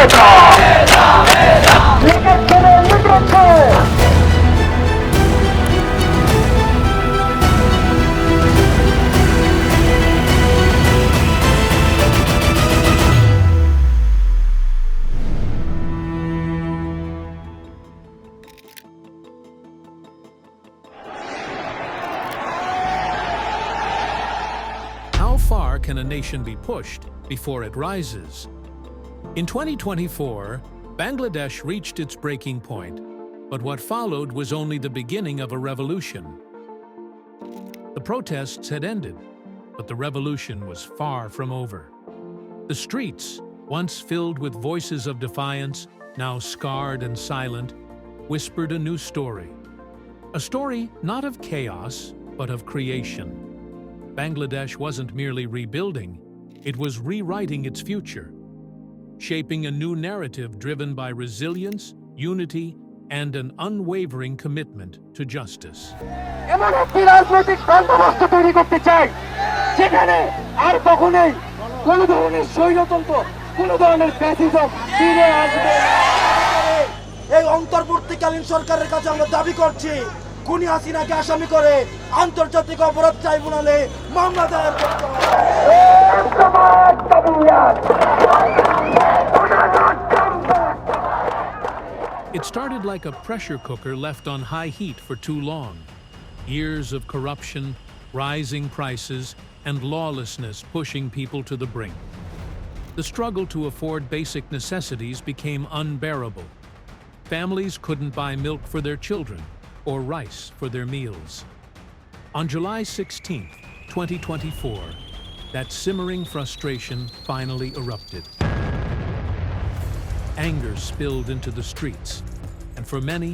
How far can a nation be pushed before it rises? In 2024, Bangladesh reached its breaking point, but what followed was only the beginning of a revolution. The protests had ended, but the revolution was far from over. The streets, once filled with voices of defiance, now scarred and silent, whispered a new story. A story not of chaos, but of creation. Bangladesh wasn't merely rebuilding, it was rewriting its future, shaping a new narrative driven by resilience, unity, and an unwavering commitment to justice. এমন একটি রাজনৈতিক বন্দোবস্ত তৈরি করতে চাই যেখানে আর কখনোই কোনো ধরনের স্বৈরতন্ত্র, কোনো ধরনের ফ্যাসিজম ফিরে আসবে না। এই অন্তর্বর্তীকালীন সরকারের কাছে আমরা দাবি করছি, খুনি হাসিনাকে আসামি করে আন্তর্জাতিক অপরাধ ট্রাইব্যুনালে মামলা দায়ের করতে হবে। It started like a pressure cooker left on high heat for too long. Years of corruption, rising prices, and lawlessness pushing people to the brink. The struggle to afford basic necessities became unbearable. Families couldn't buy milk for their children or rice for their meals. On July 16, 2024, that simmering frustration finally erupted. Anger spilled into the streets, and for many,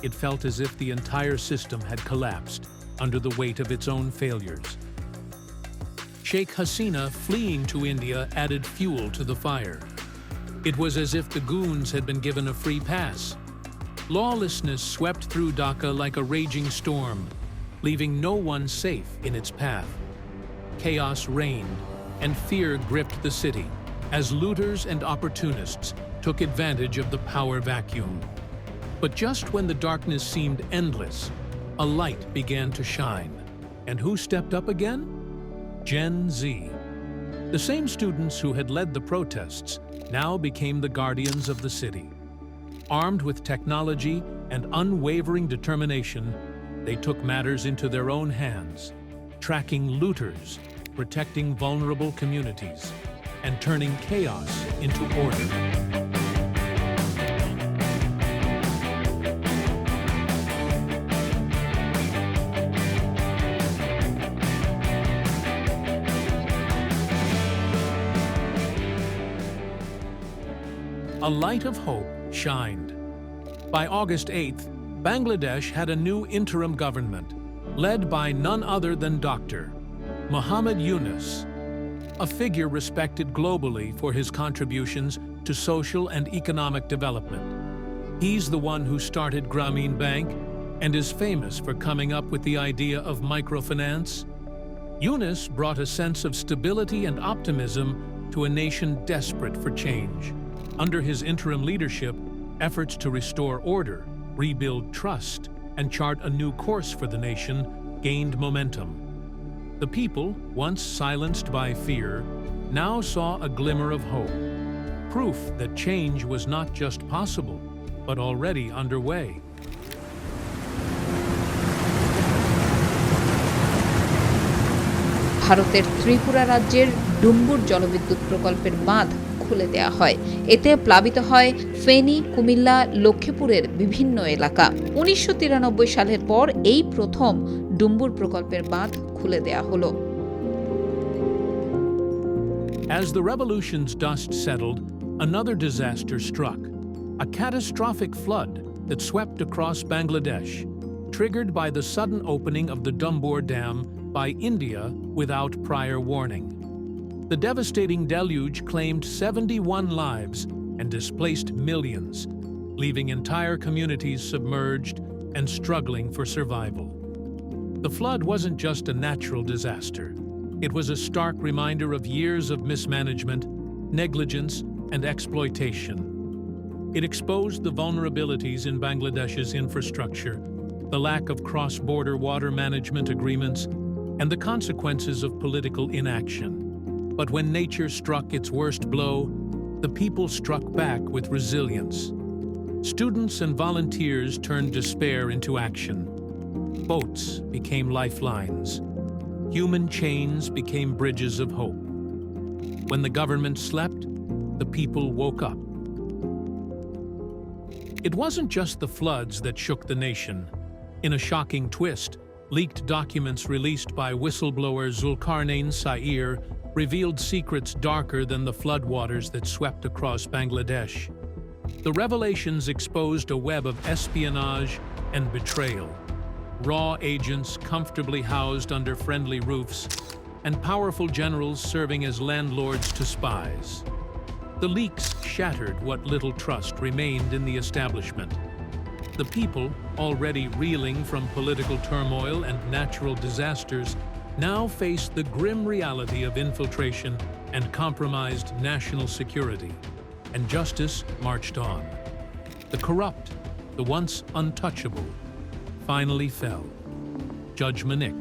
it felt as if the entire system had collapsed under the weight of its own failures. Sheikh Hasina fleeing to India added fuel to the fire. It was as if the goons had been given a free pass. Lawlessness swept through Dhaka like a raging storm, leaving no one safe in its path. Chaos reigned, and fear gripped the city, as looters and opportunists took advantage of the power vacuum. But just when the darkness seemed endless, a light began to shine. And who stepped up again? Gen Z. The same students who had led the protests now became the guardians of the city. Armed with technology and unwavering determination, they took matters into their own hands, tracking looters, protecting vulnerable communities, and turning chaos into order. A light of hope shined. By August 8th, Bangladesh had a new interim government, led by none other than Dr. Muhammad Yunus, a figure respected globally for his contributions to social and economic development. He's the one who started Grameen Bank and is famous for coming up with the idea of microfinance. Yunus brought a sense of stability and optimism to a nation desperate for change. Under his interim leadership, efforts to restore order, rebuild trust, and chart a new course for the nation gained momentum. The people, once silenced by fear, now saw a glimmer of hope, proof that change was not just possible, but already underway. ভারতের ত্রিপুরা রাজ্যের ডুম্বুর জলবিদ্যুৎ প্রকল্পের বাঁধ খুলে দেয়া হয়। এতে প্লাবিত হয় ফেনী, কুমিল্লা, লক্ষ্মীপুরের বিভিন্ন এলাকা। 1993 সালের পর এই প্রথম ডুম্বুর প্রকল্পের বাঁধ খুলে দেয়া হলো। As the revolution's dust settled, another disaster struck. A catastrophic flood that swept across Bangladesh, triggered by the sudden opening of the Dumbur Dam by India without prior warning. The devastating deluge claimed 71 lives and displaced millions, leaving entire communities submerged and struggling for survival. The flood wasn't just a natural disaster. It was a stark reminder of years of mismanagement, negligence, and exploitation. It exposed the vulnerabilities in Bangladesh's infrastructure, the lack of cross-border water management agreements, and the consequences of political inaction. But when nature struck its worst blow, the people struck back with resilience. Students and volunteers turned despair into action. Boats became lifelines. Human chains became bridges of hope. When the government slept, the people woke up. It wasn't just the floods that shook the nation. In a shocking twist, leaked documents released by whistleblower Zulkarnain Sair revealed secrets darker than the floodwaters that swept across Bangladesh. The revelations exposed a web of espionage and betrayal. Raw agents comfortably housed under friendly roofs, and powerful generals serving as landlords to spies. The leaks shattered what little trust remained in the establishment. The people, already reeling from political turmoil and natural disasters, now faced the grim reality of infiltration and compromised national security. And justice marched on. The corrupt, the once untouchable, finally fell. Judge Manik,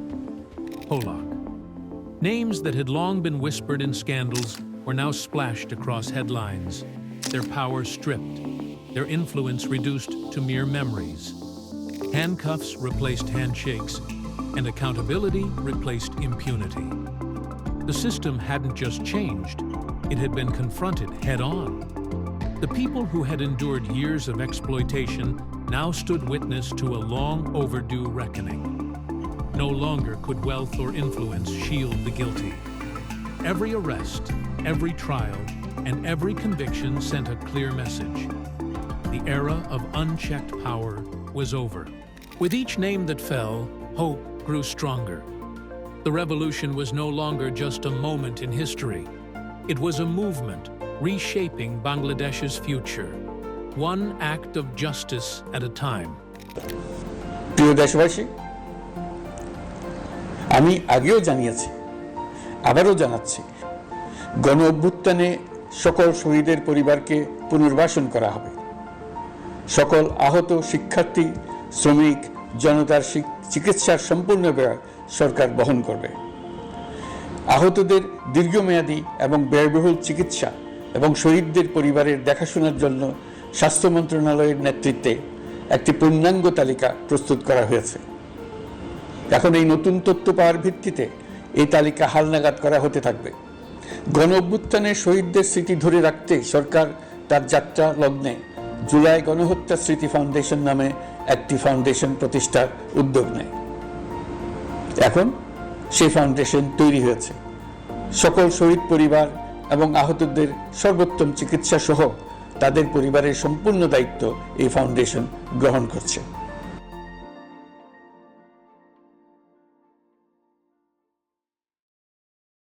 Polak. Names that had long been whispered in scandals were now splashed across headlines, their power stripped, their influence reduced to mere memories. Handcuffs replaced handshakes, and accountability replaced impunity. The system hadn't just changed, it had been confronted head-on. The people who had endured years of exploitation now stood witness to a long overdue reckoning. No longer could wealth or influence shield the guilty. Every arrest, every trial, and every conviction sent a clear message. The era of unchecked power was over. With each name that fell, hope grew stronger. The revolution was no longer just a moment in history. It was a movement reshaping Bangladesh's future, one act of justice at a time. প্রিয় দেশবাসী, আমি আগেও জানিয়েছি, আবারও জানাচ্ছি, গণ অভ্যুত্থানে সকল শহীদের পরিবারকে পুনর্বাসন করা হবে। সকল আহত শিক্ষার্থী, শ্রমিক, জনতার চিকিৎসার সম্পূর্ণ ব্যয় সরকার বহন করবে। আহতদের দীর্ঘমেয়াদী এবং ব্যয়বহুল চিকিৎসা এবং শহীদদের পরিবারের দেখাশোনার জন্য স্বাস্থ্য মন্ত্রণালয়ের নেতৃত্বে একটি পূর্ণাঙ্গ তালিকা প্রস্তুত করা হয়েছে। এখন এই নতুন তথ্য পাওয়ার ভিত্তিতে এই তালিকা হালনাগাদ করা হতে থাকবে। গণ অভ্যুত্থানের শহীদদের স্মৃতি ধরে রাখতে সরকার তার যাত্রা লগ্নে জুলাই গণহত্যা স্মৃতি ফাউন্ডেশন নামে একটি ফাউন্ডেশন প্রতিষ্ঠার উদ্যোগ নেয়। এখন সেই ফাউন্ডেশন তৈরি হয়েছে। সকল শহীদ পরিবার এবং আহতদের সর্বোত্তম চিকিৎসা সহ তাদের পরিবারের সম্পূর্ণ দায়িত্ব এই ফাউন্ডেশন গ্রহণ করছে।